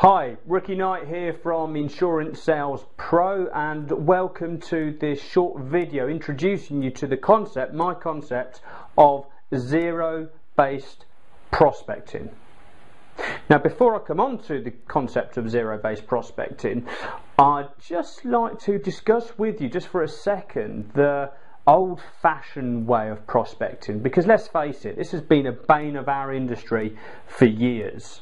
Hi, Ricky Knight here from Insurance Sales Pro, and welcome to this short video introducing you to my concept of zero-based prospecting. Now, before I come on to the concept of zero-based prospecting, I'd just like to discuss with you just for a second the old-fashioned way of prospecting, because let's face it, this has been a bane of our industry for years.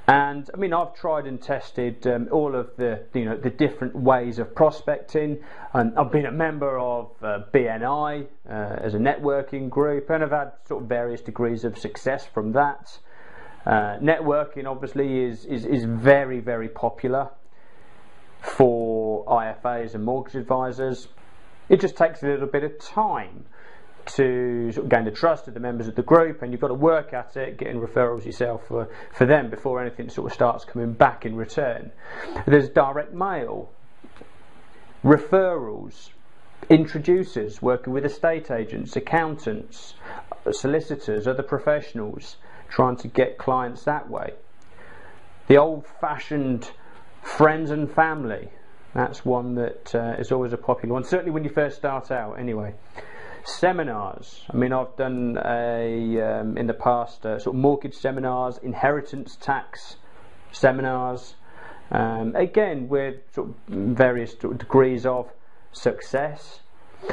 And I mean, I've tried and tested all of the different ways of prospecting, and I've been a member of BNI as a networking group, and I've had sort of various degrees of success from that. Networking obviously is very, very popular for IFAs and mortgage advisors. It just takes a little bit of time to sort of gain the trust of the members of the group, and you've got to work at it, getting referrals yourself for them before anything sort of starts coming back in return. There's direct mail, referrals, introducers, working with estate agents, accountants, solicitors, other professionals, trying to get clients that way. The old-fashioned friends and family, that's one that is always a popular one, certainly when you first start out anyway. Seminars. I mean, I've done in the past sort of mortgage seminars, inheritance tax seminars, again with sort of various sort of degrees of success.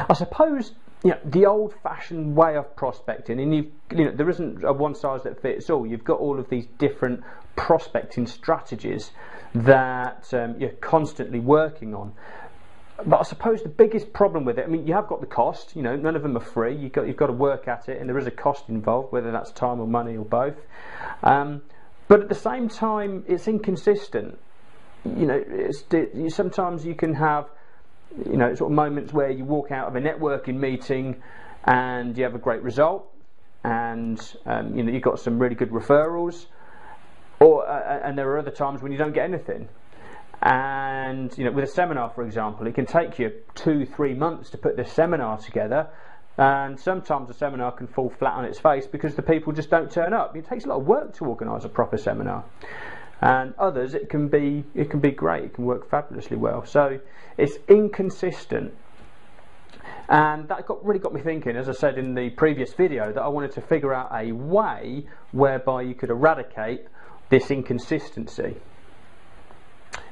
I suppose the old-fashioned way of prospecting, and there isn't a one size that fits all. You've got all of these different prospecting strategies that you're constantly working on. But I suppose the biggest problem with it, I mean, you have got the cost. None of them are free. You've got to work at it, and there is a cost involved, whether that's time or money or both. But at the same time, it's inconsistent. Sometimes you can have sort of moments where you walk out of a networking meeting and you have a great result, and you've got some really good referrals, and there are other times when you don't get anything. And with a seminar, for example, it can take you 2-3 months to put this seminar together, and sometimes a seminar can fall flat on its face because the people just don't turn up. It takes a lot of work to organise a proper seminar, and others it can be great. It can work fabulously well. So it's inconsistent, and that really got me thinking, as I said in the previous video, that I wanted to figure out a way whereby you could eradicate this inconsistency.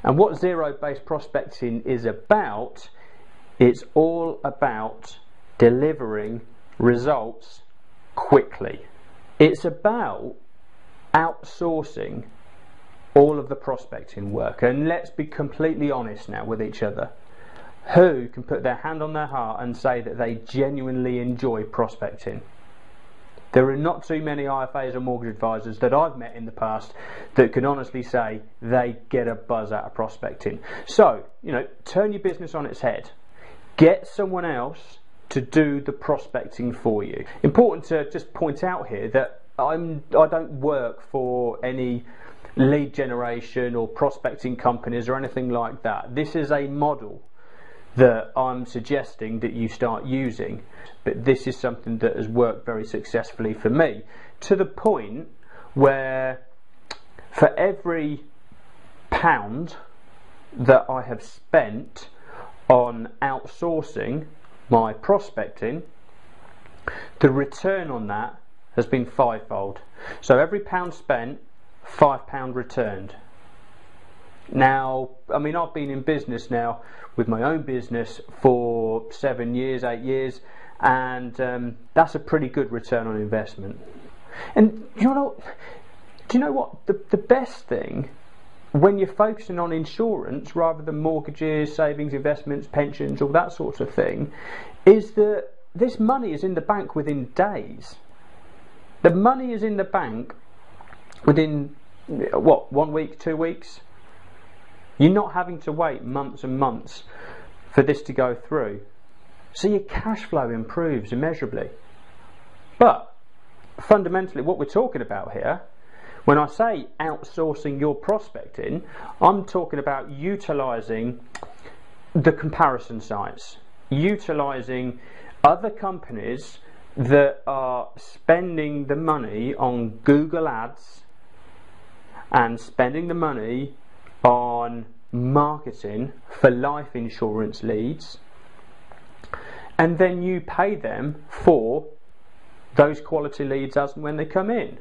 And what zero-based prospecting is about, it's all about delivering results quickly. It's about outsourcing all of the prospecting work. And let's be completely honest now with each other. Who can put their hand on their heart and say that they genuinely enjoy prospecting? There are not too many IFAs or mortgage advisors that I've met in the past that can honestly say they get a buzz out of prospecting. So, turn your business on its head. Get someone else to do the prospecting for you. Important to just point out here that I don't work for any lead generation or prospecting companies or anything like that. This is a model that I'm suggesting that you start using, but this is something that has worked very successfully for me, to the point where for every £1 that I have spent on outsourcing my prospecting, the return on that has been fivefold. So every £1 spent, £5 returned. Now, I mean, I've been in business now with my own business for 7 years, 8 years, and that's a pretty good return on investment. And do you know what? The best thing when you're focusing on insurance rather than mortgages, savings, investments, pensions, all that sort of thing, is that this money is in the bank within days. The money is in the bank within, 1 week, 2 weeks? You're not having to wait months and months for this to go through. So your cash flow improves immeasurably. But fundamentally what we're talking about here, when I say outsourcing your prospecting, I'm talking about utilising the comparison sites, utilising other companies that are spending the money on Google Ads and spending the money on marketing for life insurance leads, and then you pay them for those quality leads as and when they come in.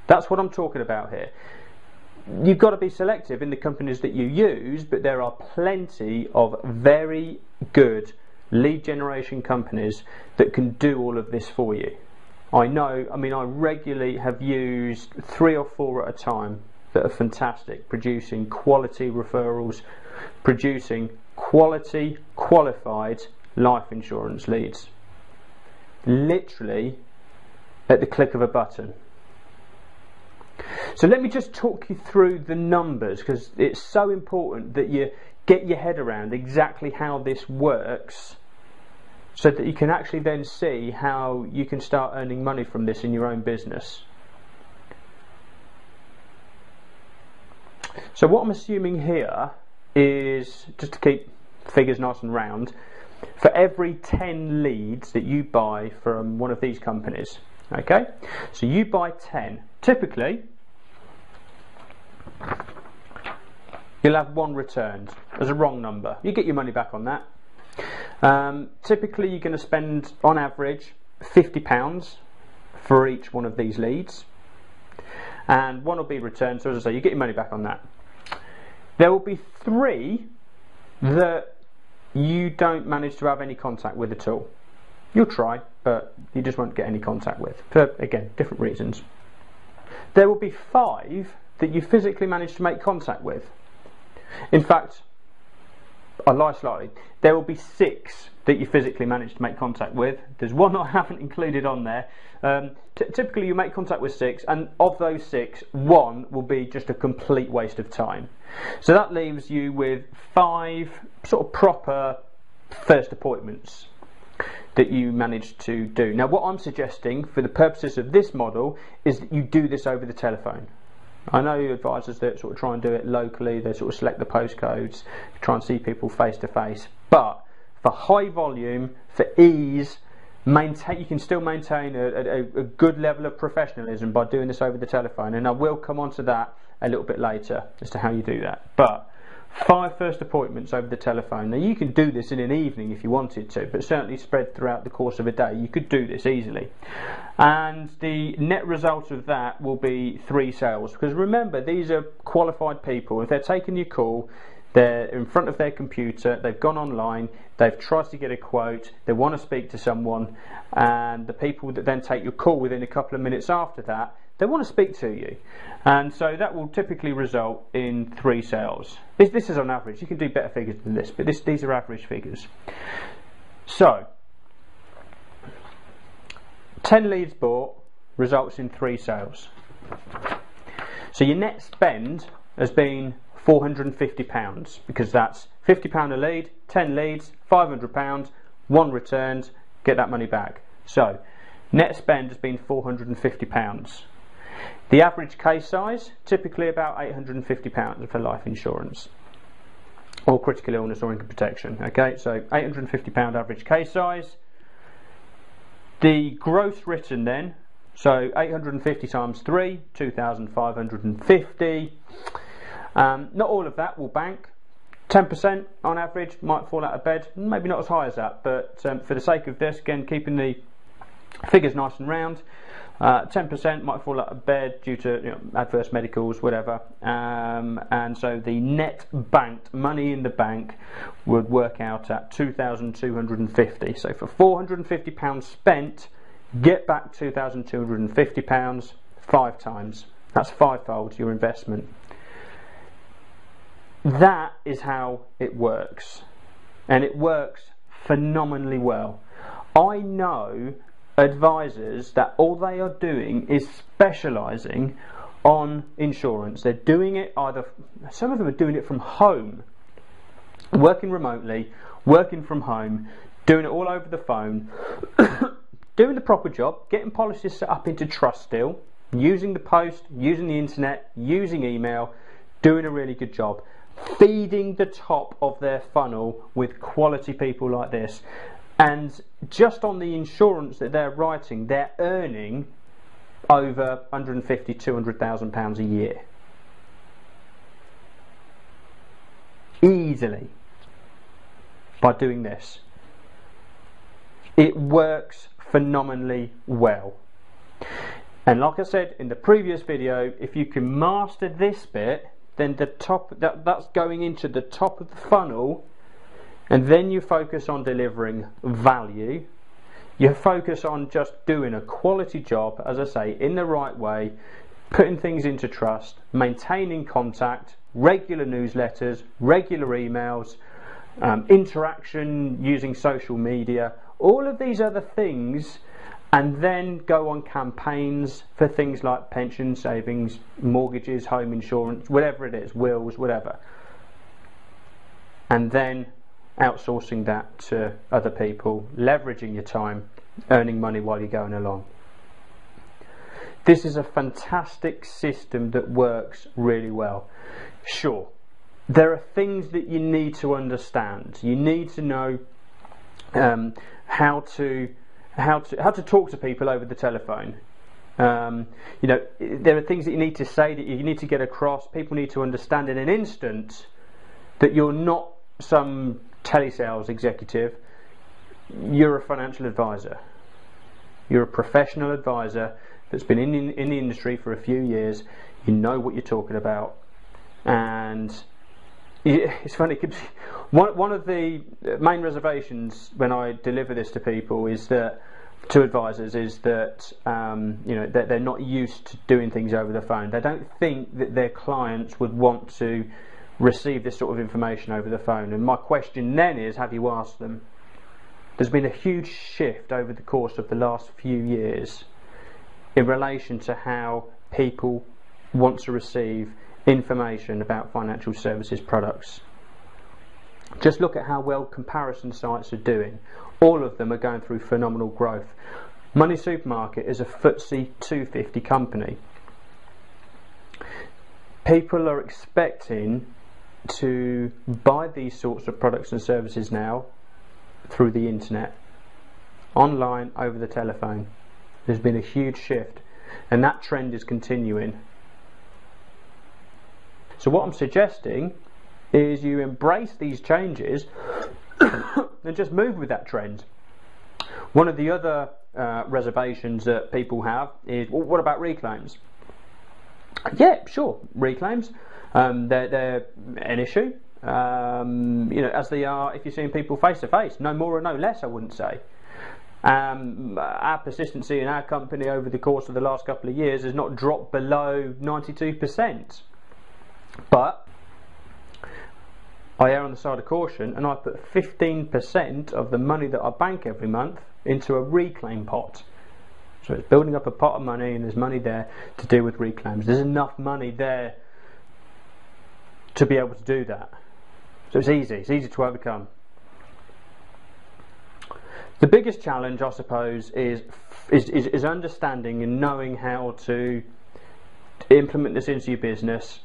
That's what I'm talking about here. You've got to be selective in the companies that you use, but there are plenty of very good lead generation companies that can do all of this for you. I regularly have used 3 or 4 at a time that are fantastic, producing quality referrals, producing quality, qualified life insurance leads. Literally at the click of a button. So let me just talk you through the numbers, because it's so important that you get your head around exactly how this works, so that you can actually then see how you can start earning money from this in your own business. So what I'm assuming here is, just to keep figures nice and round, for every 10 leads that you buy from one of these companies, okay, so you buy 10, typically you'll have 1 returned as a wrong number. You get your money back on that. Typically you're going to spend on average £50 for each one of these leads, and 1 will be returned, so as I say, you get your money back on that. There will be 3 that you don't manage to have any contact with at all. You'll try, but you just won't get any contact with, for, again, different reasons. There will be 5 that you physically manage to make contact with. In fact, I lie slightly, there will be 6 that you physically manage to make contact with. There's 1 that I haven't included on there. Typically you make contact with 6, and of those 6, 1 will be just a complete waste of time. So that leaves you with 5 sort of proper first appointments that you manage to do. Now what I'm suggesting for the purposes of this model is that you do this over the telephone. I know advisors that sort of try and do it locally, they sort of select the postcodes, try and see people face to face, but for high volume, for ease, you can still maintain a good level of professionalism by doing this over the telephone, and I will come on to that a little bit later as to how you do that. But 5 first appointments over the telephone. Now you can do this in an evening if you wanted to, but certainly spread throughout the course of a day you could do this easily, and the net result of that will be 3 sales, because remember, these are qualified people. If they're taking your call, they're in front of their computer, they've gone online, they've tried to get a quote, they want to speak to someone, and the people that then take your call within a couple of minutes after that, they want to speak to you, and so that will typically result in 3 sales. This is on average. You can do better figures than this, but these are average figures. So 10 leads bought results in 3 sales. So your net spend has been £450, because that's £50 a lead, 10 leads, £500, 1 returned, get that money back. So net spend has been £450. The average case size, typically about £850 for life insurance or critical illness or income protection. Okay, so £850 average case size. The gross written then, so 850 times 3, 2,550. Not all of that will bank. 10% on average might fall out of bed, maybe not as high as that, but for the sake of this, again, keeping the figures nice and round, 10% might fall out of bed due to adverse medicals, whatever, and so the net banked money in the bank would work out at 2,250. So for £450 spent, get back £2,250 5 times. That's 5-fold your investment. That is how it works, and it works phenomenally well. I know advisors that all they are doing is specialising on insurance. They're doing it some of them are doing it from home, working remotely, working from home, doing it all over the phone, doing the proper job, getting policies set up into trust still, using the post, using the internet, using email, doing a really good job, feeding the top of their funnel with quality people like this. And just on the insurance that they're writing, they're earning over £150,000, £200,000 a year. Easily, by doing this. It works phenomenally well. And like I said in the previous video, if you can master this bit, then that's going into the top of the funnel, and then you focus on delivering value. You focus on just doing a quality job, as I say, in the right way, putting things into trust, maintaining contact, regular newsletters, regular emails, interaction using social media, all of these other things, and then go on campaigns for things like pension savings, mortgages, home insurance, whatever it is, wills, whatever, and then outsourcing that to other people, leveraging your time, earning money while you're going along. This is a fantastic system that works really well. Sure, there are things that you need to understand. You need to know how to talk to people over the telephone. You know, there are things that you need to say, that you need to get across. People need to understand in an instant that you're not some telesales executive. You're a financial advisor. You're a professional advisor that's been in the industry for a few years. You know what you're talking about. And it's funny, one of the main reservations when I deliver this to people is that, to advisors, is that you know, that they're not used to doing things over the phone. They don't think that their clients would want to receive this sort of information over the phone. And my question then is, have you asked them? There's been a huge shift over the course of the last few years in relation to how people want to receive information about financial services products. Just look at how well comparison sites are doing. All of them are going through phenomenal growth. Money Supermarket is a FTSE 250 company. People are expecting to buy these sorts of products and services now through the internet, online, over the telephone. There's been a huge shift, and that trend is continuing. So what I'm suggesting is you embrace these changes and just move with that trend. One of the other reservations that people have is, well, what about reclaims? Yeah, sure, reclaims. They're an issue, you know, as they are if you're seeing people face to face. No more or no less, I wouldn't say. Our persistency in our company over the course of the last couple of years has not dropped below 92%. But I err on the side of caution, and I put 15% of the money that I bank every month into a reclaim pot. So it's building up a pot of money, and there's money there to deal with reclaims. There's enough money there to be able to do that. So it's easy to overcome. The biggest challenge, I suppose, is understanding and knowing how to implement this into your business,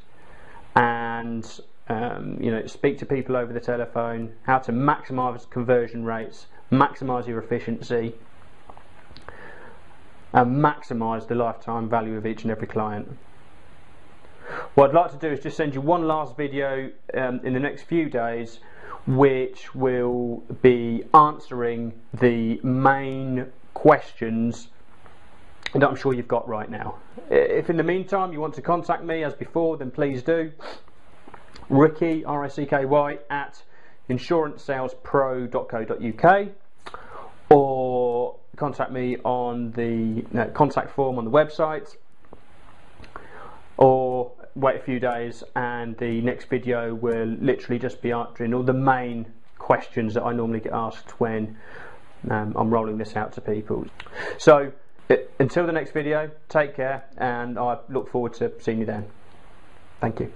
and you know, speak to people over the telephone, how to maximise conversion rates, maximise your efficiency, and maximise the lifetime value of each and every client. What I'd like to do is just send you one last video in the next few days, which will be answering the main questions that I'm sure you've got right now. If in the meantime you want to contact me as before, then please do. Ricky, R-I-C-K-Y, at insurancessalespro.co.uk, or contact me on the contact form on the website, or wait a few days and the next video will literally just be answering all the main questions that I normally get asked when I'm rolling this out to people. So until the next video, take care, and I look forward to seeing you then. Thank you.